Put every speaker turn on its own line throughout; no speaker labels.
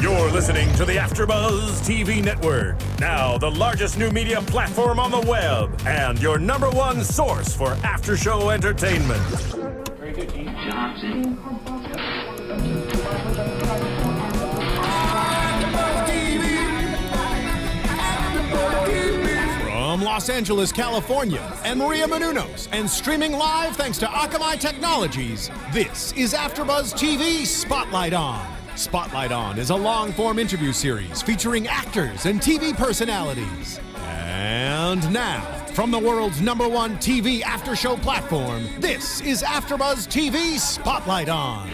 You're listening to the AfterBuzz TV network, now the largest new media platform on the web, and your #1 source for after-show entertainment.
Very good, Dean Johnson.
From Los Angeles, California, and Maria Menounos, and streaming live thanks to Akamai Technologies, this is AfterBuzz TV Spotlight On. Spotlight On is a long-form interview series featuring actors and TV personalities. And now, from the world's #1 TV after-show platform, this is AfterBuzz TV Spotlight On.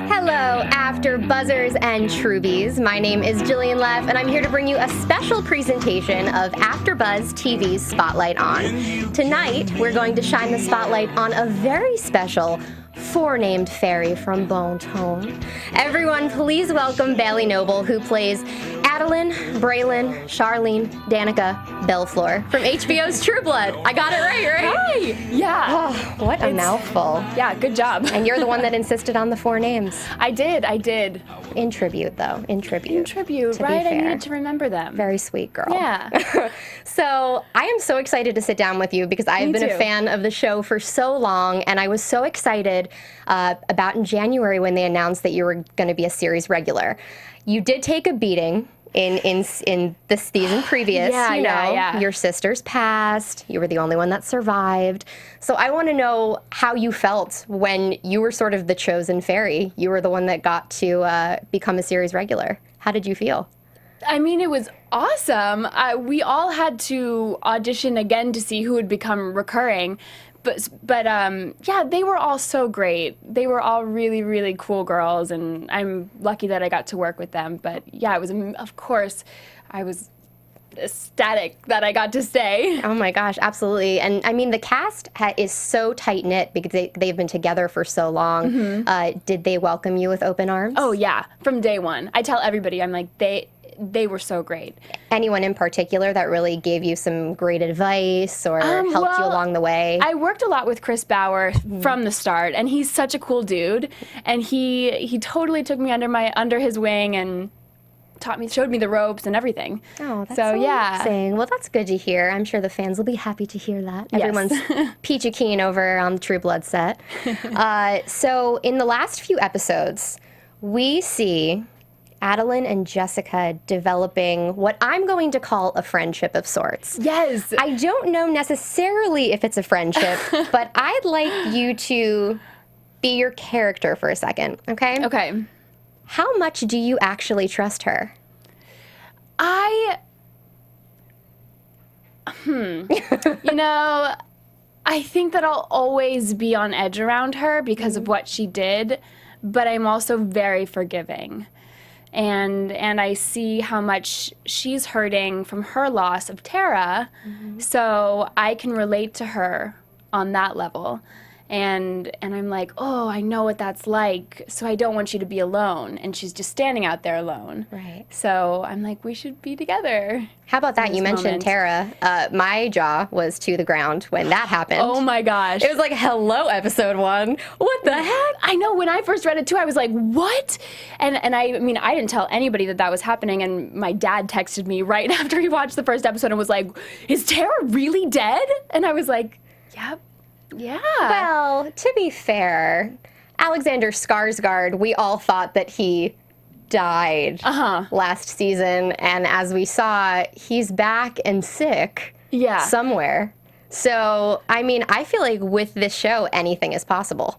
Hello, AfterBuzzers and Trubies. My name is Jillian Leff, and I'm here to bring you a special presentation of AfterBuzz TV's Spotlight On. Tonight, we're going to shine the spotlight on a very special four-named fairy from Bon Ton. Everyone, please welcome Bailey Noble, who plays Adilyn, Braylon, Charlene, Danica, Bellefleur from HBO's True Blood. I got it right?
Hi! Yeah.
Oh, what a mouthful.
Yeah, good job.
And you're the one that insisted on the four names.
I did.
In tribute, though. In tribute.
To be
fair.
I needed to remember them.
Very sweet girl.
Yeah.
So I am so excited to sit down with you because I have been a fan of the show for so long, and I was so excited about in January when they announced that you were going to be a series regular. You did take a beating in the season previous.
Yeah.
Your sisters passed. You were the only one that survived. So I want to know how you felt when you were sort of the chosen fairy. You were the one that got to become a series regular. How did you feel?
I mean, it was awesome. We all had to audition again to see who would become recurring. But yeah, they were all so great. They were all really, really cool girls, and I'm lucky that I got to work with them. But yeah, it was, of course, I was ecstatic that I got to stay.
Oh my gosh, absolutely. And I mean, the cast is so tight-knit because they've been together for so long. Mm-hmm. Did they welcome you with open arms?
Oh yeah, from day one. I tell everybody, I'm like, they were so great.
Anyone in particular that really gave you some great advice or helped you along the way?
I worked a lot with Chris Bauer from the start, and he's such a cool dude. And he totally took me under his wing and showed me the ropes and everything.
Oh, that's so amazing. Well, that's good to hear. I'm sure the fans will be happy to hear that.
Yes.
Everyone's peachy keen over on the True Blood set. So in the last few episodes, we see Adilyn and Jessica developing what I'm going to call a friendship of sorts.
Yes.
I don't know necessarily if it's a friendship, but I'd like you to be your character for a second, okay?
Okay.
How much do you actually trust her?
I think that I'll always be on edge around her because of what she did, but I'm also very forgiving. And I see how much she's hurting from her loss of Tara, so I can relate to her on that level. And I'm like, oh, I know what that's like, so I don't want you to be alone. And she's just standing out there alone.
Right.
So I'm like, we should be together.
How about that? You mentioned Tara. My jaw was to the ground when that happened.
Oh my gosh.
It was like, hello, episode 1. What the heck?
I know, when I first read it too, I was like, what? And I mean, I didn't tell anybody that was happening, and my dad texted me right after he watched the first episode and was like, is Tara really dead? And I was like, yep. Yeah.
Well, to be fair, Alexander Skarsgård, we all thought that he died last season, and as we saw, he's back and sick somewhere. So, I mean, I feel like with this show, anything is possible.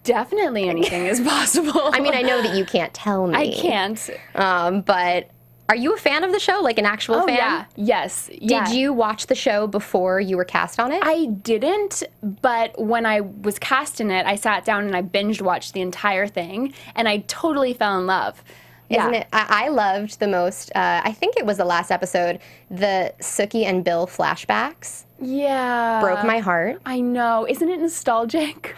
Definitely anything is possible.
I mean, I know that you can't tell me.
I can't.
But are you a fan of the show, like an actual fan?
Yeah. Yes.
Did you watch the show before you were cast on it?
I didn't, but when I was cast in it, I sat down and I binge watched the entire thing, and I totally fell in love.
Isn't it? I loved the most, I think it was the last episode, the Sookie and Bill flashbacks.
Yeah.
Broke my heart.
I know. Isn't it nostalgic?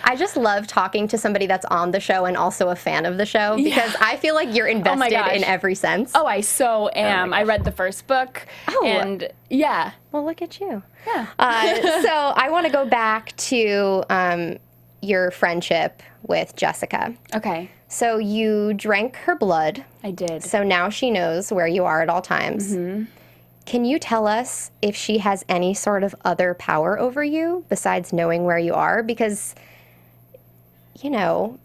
I just love talking to somebody that's on the show and also a fan of the show because I feel like you're invested in every sense.
Oh, I so am. I read the first book.
Oh.
And yeah.
Well, look at you.
Yeah.
So I want to go back to your friendship with Jessica.
Okay.
So you drank her blood.
I did.
So now she knows where you are at all times. Can you tell us if she has any sort of other power over you besides knowing where you are? Because, you know,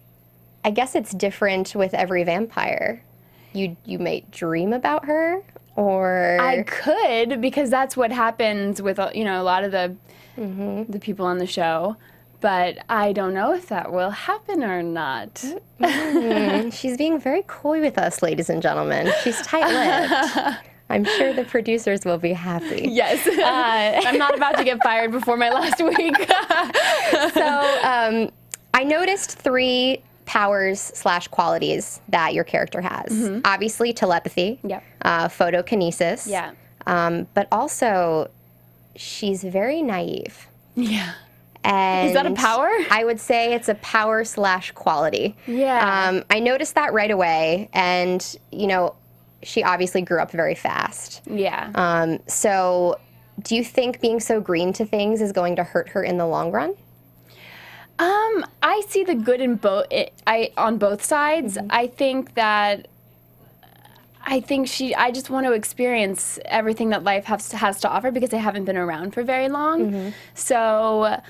I guess it's different with every vampire. You might dream about her, or...
I could, because that's what happens with, you know, a lot of the people on the show. But I don't know if that will happen or not.
She's being very coy with us, ladies and gentlemen. She's tight-lipped. I'm sure the producers will be happy.
Yes. I'm not about to get fired before my last week.
So I noticed 3 powers/qualities that your character has. Obviously, telepathy.
Yep.
Photokinesis.
Yeah.
But also, she's very naive.
Yeah.
And
Is that a power?
I would say it's a power/quality.
Yeah.
I noticed that right away, and, you know, she obviously grew up very fast.
Yeah.
So do you think being so green to things is going to hurt her in the long run?
I see the good in on both sides. I think I just want to experience everything that life has to offer, because I haven't been around for very long. So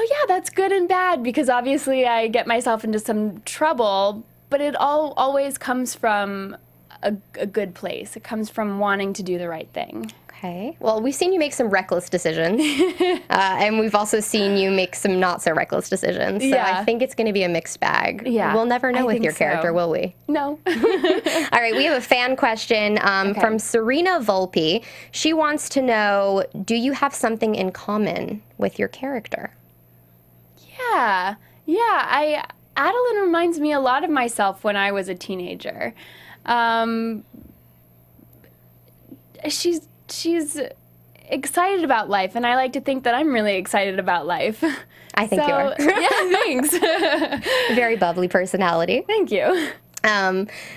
yeah, that's good and bad, because obviously I get myself into some trouble, but it always comes from a good place. It comes from wanting to do the right thing.
Okay. Well, we've seen you make some reckless decisions, and we've also seen you make some not so reckless decisions. So
Yeah.
I think it's going to be a mixed bag.
Yeah,
We'll never know
I
with
think
your character,
so.
will we?
No.
All right, we have a fan question from Serena Volpe. She wants to know, do you have something in common with your character?
Yeah. Adilyn reminds me a lot of myself when I was a teenager. She's excited about life, and I like to think that I'm really excited about life.
I think you are.
Yeah, thanks.
Very bubbly personality.
Thank you.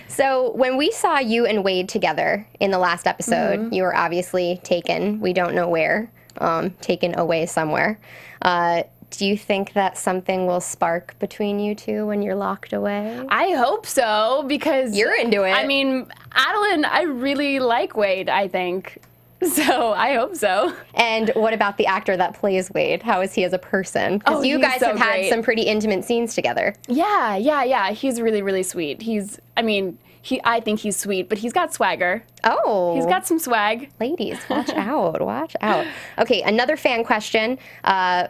So when we saw you and Wade together in the last episode, you were obviously taken, we don't know where, taken away somewhere. Do you think that something will spark between you two when you're locked away?
I hope so, because...
You're into it.
I mean, Adilyn, I really like Wade, I think. So I hope so.
And what about the actor that plays Wade? How is he as a person? Because you
he's
guys
so
have had
great.
some pretty intimate scenes together.
Yeah. He's really, really sweet. I think he's sweet, but he's got swagger.
Oh.
He's got some swag.
Ladies, watch out, watch out. Okay, another fan question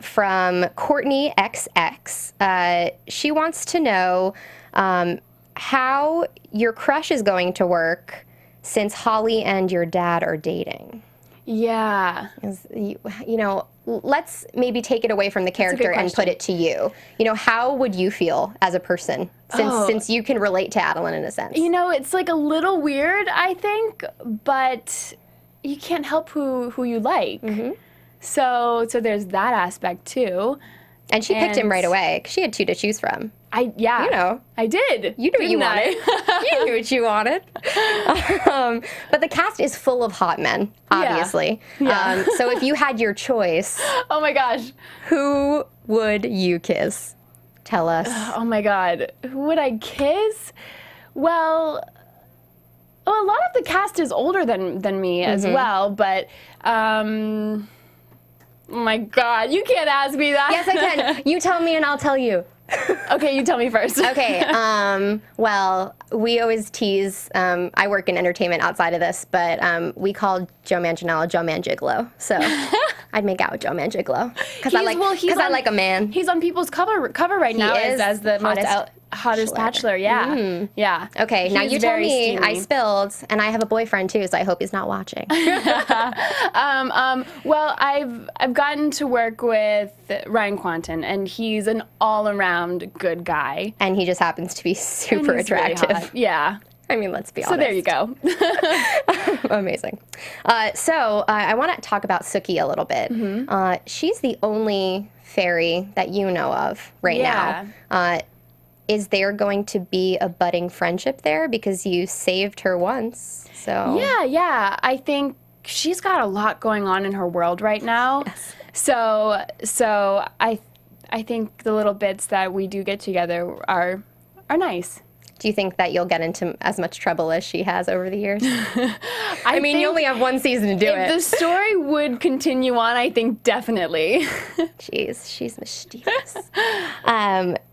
from Courtney XX. She wants to know how your crush is going to work since Holly and your dad are dating.
Yeah.
You know, let's maybe take it away from the character and put it to you. You know, how would you feel as a person since you can relate to Adilyn in a sense?
You know, it's like a little weird, I think, but you can't help who you like. So there's that aspect too.
And she picked him right away, 'cause she had 2 to choose from.
You
know.
I did.
You knew what you
didn't I?
wanted. You knew what you wanted. But the cast is full of hot men, obviously.
Yeah.
So if you had your choice,
Oh my gosh.
who would you kiss? Tell us.
Oh my God. Who would I kiss? Well, a lot of the cast is older than me as well, but oh my God, you can't ask me that.
Yes, I can. You tell me and I'll tell you.
Okay, you tell me first.
Okay. Well, we always tease. I work in entertainment outside of this, but we call Joe Manganiello Joe Man Gigolo. So I'd make out with Joe Man Gigolo because I like a man.
He's on people's cover right now
is
as the hottest bachelor. Yeah. Yeah.
Okay, now
He's
you told
very
me I
steamy.
spilled, and I have a boyfriend too, so I hope he's not watching.
Well, I've gotten to work with Ryan Quanten, and he's an all-around good guy.
And he just happens to be super
And he's really
attractive.
hot. Yeah.
I mean, let's be honest.
So there you go.
Amazing. So I want to talk about Suki a little bit. She's the only fairy that you know of right now. Is there going to be a budding friendship there because you saved her once? So
Yeah. I think she's got a lot going on in her world right now.
Yes.
So I think the little bits that we do get together are nice.
Do you think that you'll get into as much trouble as she has over the years?
I
mean, you only have one season to do
if
it.
the story would continue on, I think definitely.
Jeez, she's mischievous.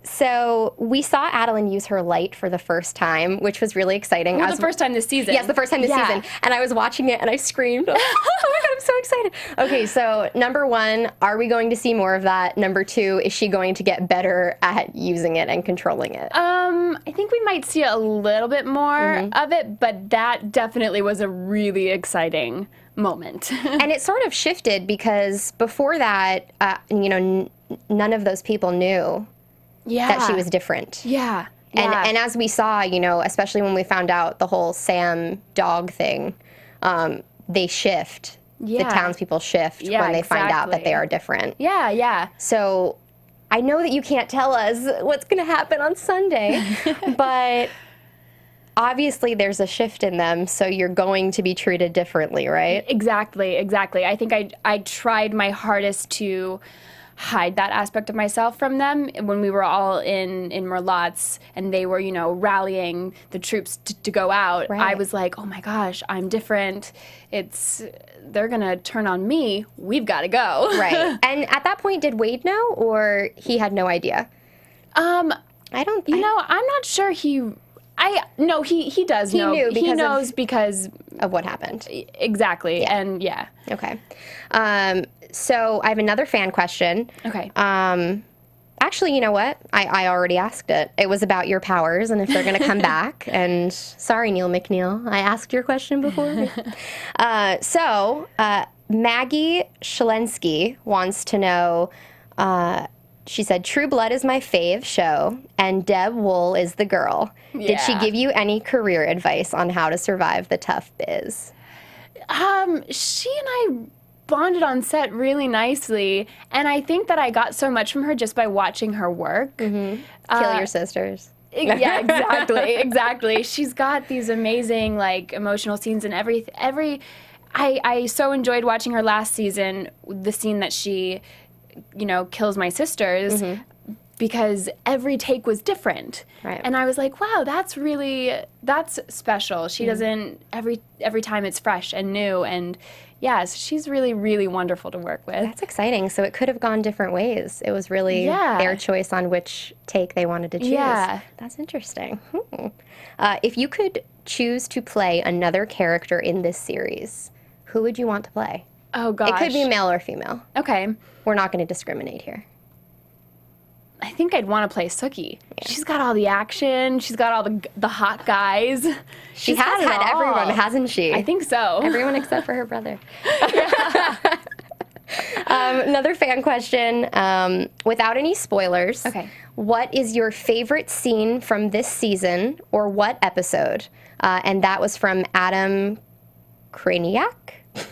So we saw Adilyn use her light for the first time, which was really exciting.
The first time this season.
Yes, the first time this season. And I was watching it and I screamed. Oh my God, I'm so excited. Okay, so number one, are we going to see more of that? Number two, is she going to get better at using it and controlling it?
I think we might see a little bit more of it, but that definitely was a really exciting moment.
And it sort of shifted because before that, none of those people knew that she was different.
Yeah.
And as we saw, especially when we found out the whole Sam dog thing, they shift.
Yeah.
The townspeople shift when they find out that they are different.
Yeah.
So I know that you can't tell us what's going to happen on Sunday, but obviously there's a shift in them, so you're going to be treated differently, right?
Exactly. I think I tried my hardest to hide that aspect of myself from them when we were all in Merlotte's and they were, rallying the troops to go out.
Right.
I was like, oh my gosh, I'm different. They're going to turn on me. We've got to go.
Right. And at that point, did Wade know, or he had no idea?
I'm not sure he does know. He knows because
of what happened.
Exactly. Yeah. And yeah.
Okay. So I have another fan question.
Okay.
Actually, you know what? I already asked it. It was about your powers and if they're going to come back. And sorry, Neil McNeil, I asked your question before. So Maggie Shalensky wants to know, she said, True Blood is my fave show, and Deb Wool is the girl.
Yeah.
Did she give you any career advice on how to survive the tough biz?
She and I bonded on set really nicely, and I think that I got so much from her just by watching her work.
Mm-hmm. Kill your sisters.
Yeah, exactly. She's got these amazing, emotional scenes and I so enjoyed watching her last season, the scene that she, kills my sisters, because every take was different.
Right.
And I was like, wow, that's special. She doesn't, every time it's fresh and new, and yeah, so she's really, really wonderful to work with.
That's exciting. So it could have gone different ways. It was really their choice on which take they wanted to choose.
Yeah.
That's interesting. If you could choose to play another character in this series, who would you want to play?
Oh, gosh.
It could be male or female.
Okay.
We're not going to discriminate here.
I think I'd want to play Sookie. Yeah. She's got all the action. She's got all the hot guys.
She has had everyone, hasn't she?
I think so.
Everyone except for her brother. Another fan question, without any spoilers.
Okay.
What is your favorite scene from this season, or what episode? And that was from Adam Kraniak.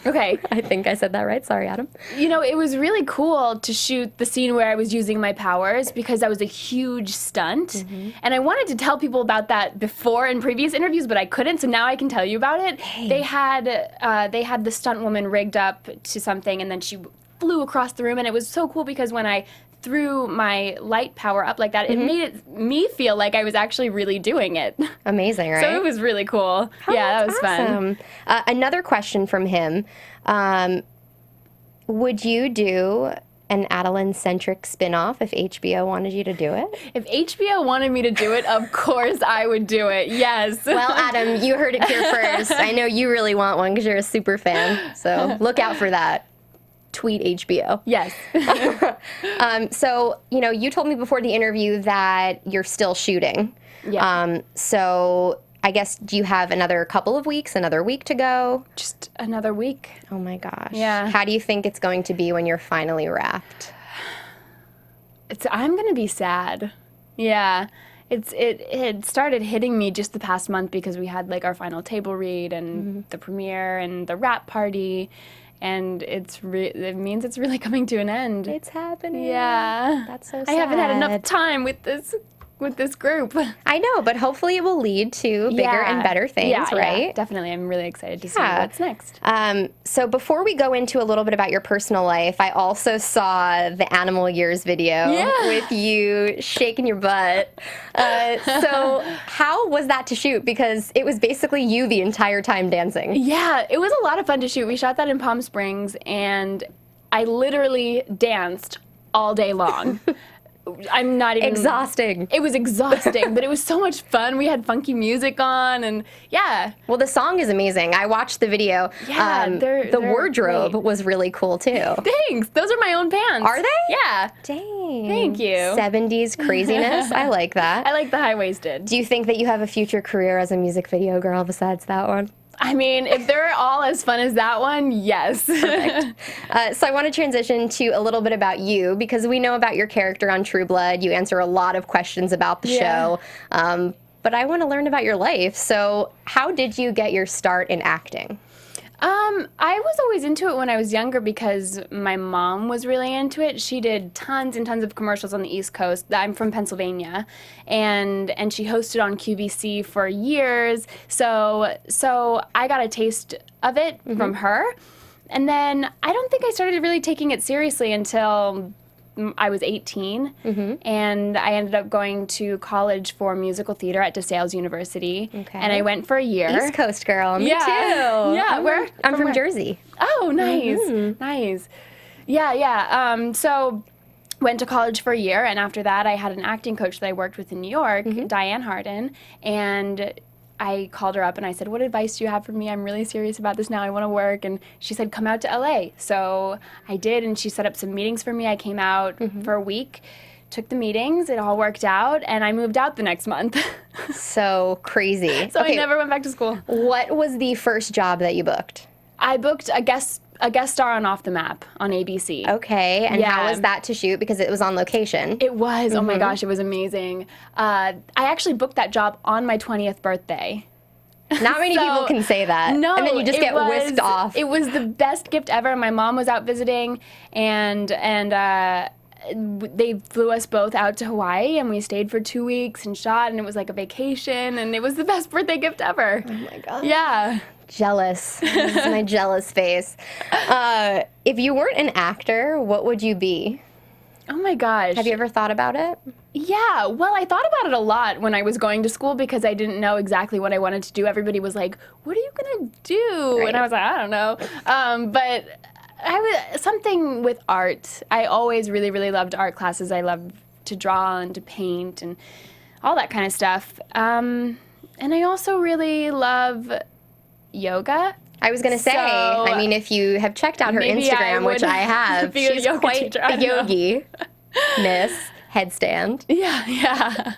Okay.
I think I said that right. Sorry, Adam.
It was really cool to shoot the scene where I was using my powers because that was a huge stunt. And I wanted to tell people about that before in previous interviews, but I couldn't, so now I can tell you about it. Hey. They had the stunt woman rigged up to something, and then she flew across the room, and it was so cool because when I threw my light power up like that, it made me feel like I was actually really doing it. Amazing, right? So it was really cool.
Oh,
yeah, that was
awesome. Fun. Another question from him. Would you do an Adilyn-centric spin-off if HBO wanted you to do it?
If HBO wanted me to do it, of course I would do it, yes.
Well, Adam, you heard it here first. I know you really want one because you're a super fan, so look out for that. Tweet HBO.
Yes.
So, you told me before the interview that you're still shooting.
Yeah.
So I guess, do you have another couple of weeks, another week to go?
Just another week.
Oh my gosh.
Yeah.
How do you think it's going to be when you're finally wrapped?
I'm going to be sad. Yeah. It started hitting me just the past month because we had our final table read and the premiere and the wrap party. And it means it's really coming to an end.
It's happening.
Yeah.
That's so sad.
I haven't had enough time with this with this group.
I know, but hopefully it will lead to bigger and better things, right?
Yeah, definitely. I'm really excited to see what's next.
So before we go into a little bit about your personal life, I also saw the Animal Years video with you shaking your butt. So how was that to shoot? Because it was basically you the entire time dancing.
Yeah, it was a lot of fun to shoot. We shot that in Palm Springs, and I literally danced all day long. I'm not even...
Exhausting.
It was exhausting, but it was so much fun. We had funky music on, and yeah.
Well, the song is amazing. I watched the video.
Yeah,
the wardrobe was really cool, too.
Thanks. Those are my own pants.
Are they?
Yeah.
Dang.
Thank you.
70s craziness. I like that.
I like the high-waisted.
Do you think that you have a future career as a music video girl besides that one?
I mean, if they're all as fun as that one, yes.
Perfect. So I want to transition to a little bit about you, because we know about your character on True Blood. You answer a lot of questions about the show. But I want to learn about your life. So how did you get your start in acting?
I was always into it when I was younger because my mom was really into it. She did tons and tons of commercials on the East Coast. I'm from Pennsylvania, and she hosted on QVC for years. So I got a taste of it from her. And then I don't think I started really taking it seriously until I was 18, and I ended up going to college for musical theater at DeSales University, and I went for a year.
East Coast girl, me too.
Yeah, where?
I'm from Jersey.
Oh, nice, nice. Yeah. So went to college for a year, and after that, I had an acting coach that I worked with in New York, Diane Harden, and I called her up and I said, what advice do you have for me? I'm really serious about this now. I want to work. And she said, come out to LA. So I did, and she set up some meetings for me. I came out for a week, took the meetings. It all worked out, and I moved out the next month.
So crazy.
So I never went back to school.
What was the first job that you booked?
I booked a guest star on Off the Map on ABC.
Okay, and how was that to shoot? Because it was on location.
It was. Oh my gosh, it was amazing. I actually booked that job on my 20th birthday.
Not many people can say that.
No,
and then you just get whisked off.
It was the best gift ever. My mom was out visiting, and they flew us both out to Hawaii, and we stayed for 2 weeks and shot, and it was like a vacation, and it was the best birthday gift ever.
Oh my god.
Yeah.
Jealous. This is my jealous face. If you weren't an actor, what would you be?
Oh my gosh.
Have you ever thought about it?
Yeah, well, I thought about it a lot when I was going to school because I didn't know exactly what I wanted to do. Everybody was like, what are you going to do?
Right.
And I was like, I don't know. But something with art. I always really, really loved art classes. I loved to draw and to paint and all that kind of stuff. And I also really love yoga.
I was going to say, I mean, if you have checked out her Instagram, which I have, she's quite a yogi, miss, headstand.
Yeah.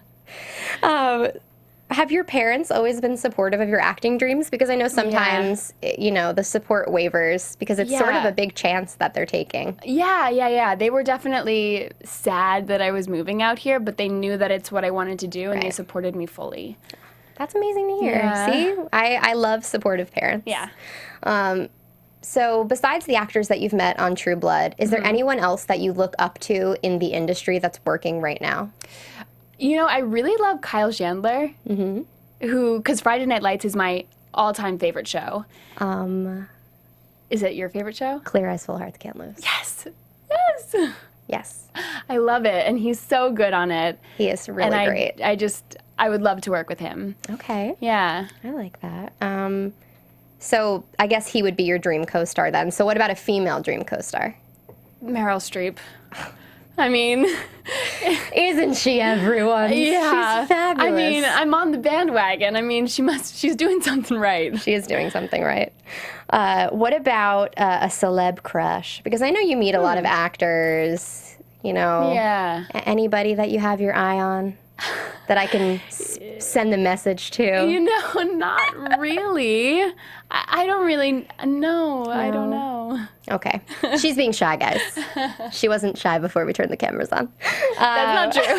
Have your parents always been supportive of your acting dreams? Because I know sometimes, the support wavers because it's sort of a big chance that they're taking.
Yeah. They were definitely sad that I was moving out here, but they knew that it's what I wanted to do, and they supported me fully.
That's amazing to hear.
Yeah.
See, I love supportive parents.
Yeah.
So besides the actors that you've met on True Blood, is there anyone else that you look up to in the industry that's working right now?
I really love Kyle Chandler, because Friday Night Lights is my all-time favorite show. Is it your favorite show?
Clear Eyes, Full Hearts Can't Lose.
Yes.
Yes.
I love it, and he's so good on it.
He is really great.
I would love to work with him.
Okay.
Yeah.
I like that. So I guess he would be your dream co-star then. So what about a female dream co-star?
Meryl Streep. I mean...
Isn't she everyone?
Yeah.
She's fabulous.
I mean, I'm on the bandwagon. I mean, she's doing something right.
She is doing something right. What about a celeb crush? Because I know you meet a lot of actors,
Yeah.
Anybody that you have your eye on that I can send the message to?
Not really. I don't really, no, I don't know.
Okay. She's being shy, guys. She wasn't shy before we turned the cameras on.
That's not true.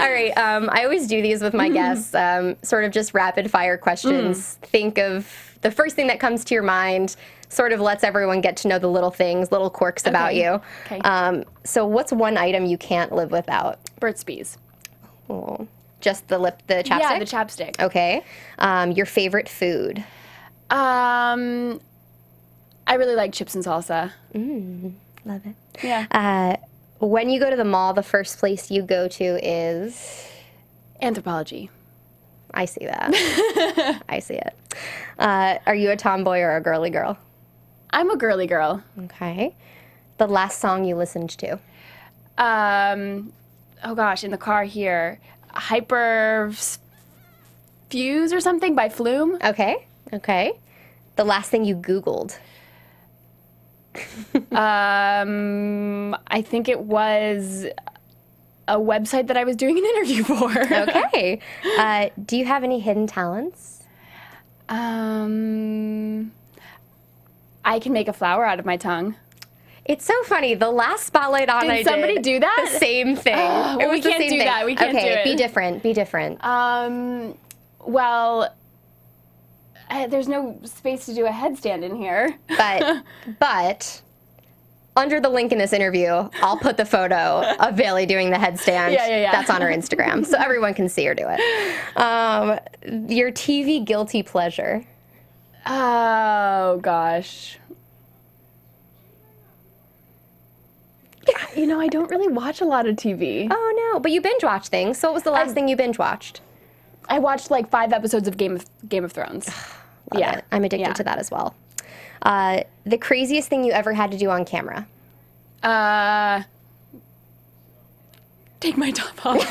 All right. I always do these with my guests, sort of just rapid fire questions. Think of the first thing that comes to your mind, sort of lets everyone get to know the little things, little quirks about you.
Okay.
So what's one item you can't live without?
Burt's Bees.
Oh. Just the chapstick?
Yeah, the chapstick.
Okay. Your favorite food?
I really like chips and salsa.
Love it.
Yeah.
When you go to the mall, the first place you go to is?
Anthropology.
I see that. I see it. Are you a tomboy or a girly girl?
I'm a girly girl.
Okay. The last song you listened to?
Oh gosh, in the car here. Hyper Fuse or something by Flume.
Okay. Okay. The last thing you Googled?
I think it was a website that I was doing an interview for.
Okay. Do you have any hidden talents?
I can make a flower out of my tongue.
It's so funny. The last Spotlight on
Did somebody do that?
The same thing.
Oh,
it was
we
the
can't
same
do
thing.
that. We can't
okay,
do it.
Be different. Be different.
Well, there's no space to do a headstand in here.
But under the link in this interview, I'll put the photo of Bailey doing the headstand.
Yeah.
That's on her Instagram, so everyone can see her do it. Your TV guilty pleasure?
Oh, gosh. You know, I don't really watch a lot of TV.
Oh, no. But you binge watch things. So what was the last thing you binge watched?
I watched like 5 episodes of Game of Thrones.
Love it. I'm addicted to that as well. The craziest thing you ever had to do on camera?
Take my top off.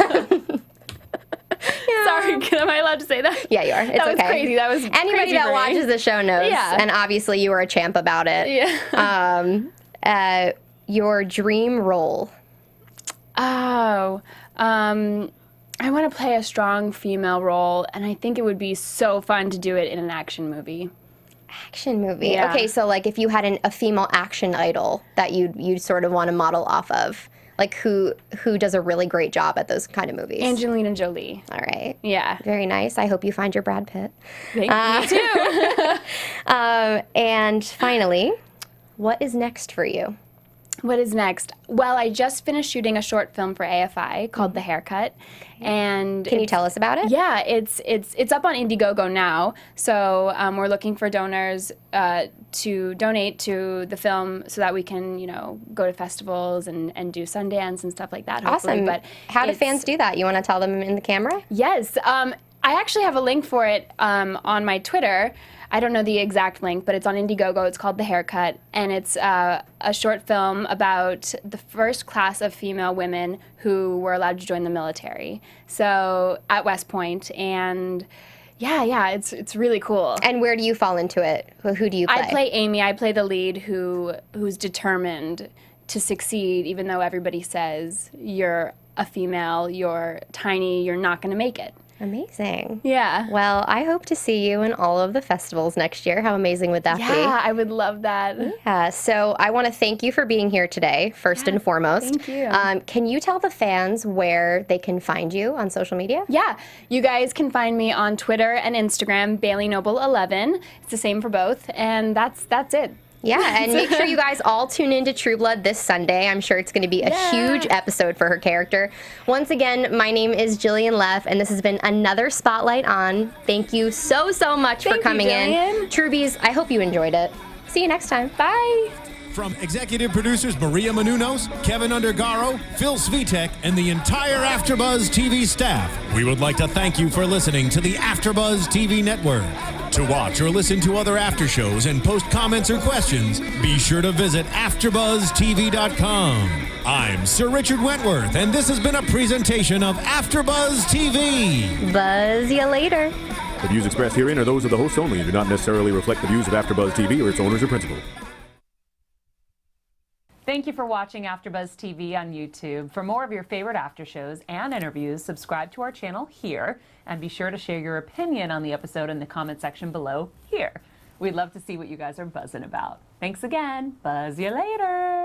Sorry, am I allowed to say that?
Yeah, you are. It's
that was
okay.
crazy. That was
Anybody
crazy
that
for me.
watches the show knows.
Yeah.
And obviously you were a champ about it.
Yeah.
Your dream role?
Oh, I want to play a strong female role, and I think it would be so fun to do it in an action movie.
Action movie.
Yeah.
Okay, so like if you had a female action idol that you'd sort of want to model off of, like who does a really great job at those kind of movies?
Angelina Jolie.
All right.
Yeah.
Very nice. I hope you find your Brad Pitt.
Me too.
And finally, what is next for you?
What is next? Well, I just finished shooting a short film for AFI called The Haircut, and
Can you tell us about it?
yeah, it's up on Indiegogo now. So we're looking for donors to donate to the film so that we can, go to festivals and do Sundance and stuff like that. Hopefully.
Awesome.
But
How do fans do that? You want to tell them in the camera?
Yes. I actually have a link for it on my Twitter. I don't know the exact link, but it's on Indiegogo. It's called The Haircut, and it's a short film about the first class of female women who were allowed to join the military. So at West Point, and yeah, it's really cool.
And where do you fall into it? Who do you play?
I play Amy. I play the lead who's determined to succeed, even though everybody says you're a female, you're tiny, you're not going to make it.
Amazing.
Yeah.
Well, I hope to see you in all of the festivals next year. How amazing would that be?
Yeah, I would love that.
Yeah, so I want to thank you for being here today, first and foremost.
Thank you.
Can you tell the fans where they can find you on social media?
Yeah, you guys can find me on Twitter and Instagram, BaileyNoble11. It's the same for both, and that's it.
Yeah, and make sure you guys all tune in to True Blood this Sunday. I'm sure it's going to be a huge episode for her character. Once again, my name is Jillian Leff, and this has been another Spotlight On. Thank you so much for coming in. Trubies, I hope you enjoyed it. See you next time. Bye.
From executive producers Maria Menounos, Kevin Undergaro, Phil Svitek, and the entire AfterBuzz TV staff, we would like to thank you for listening to the AfterBuzz TV network. To watch or listen to other after shows and post comments or questions, be sure to visit AfterBuzzTV.com. I'm Sir Richard Wentworth, and this has been a presentation of AfterBuzz TV.
Buzz you later.
The views expressed herein are those of the hosts only and do not necessarily reflect the views of AfterBuzz TV or its owners or principals.
Thank you for watching AfterBuzz TV on YouTube. For more of your favorite after shows and interviews, subscribe to our channel here, and be sure to share your opinion on the episode in the comment section below here. We'd love to see what you guys are buzzing about. Thanks again. Buzz you later.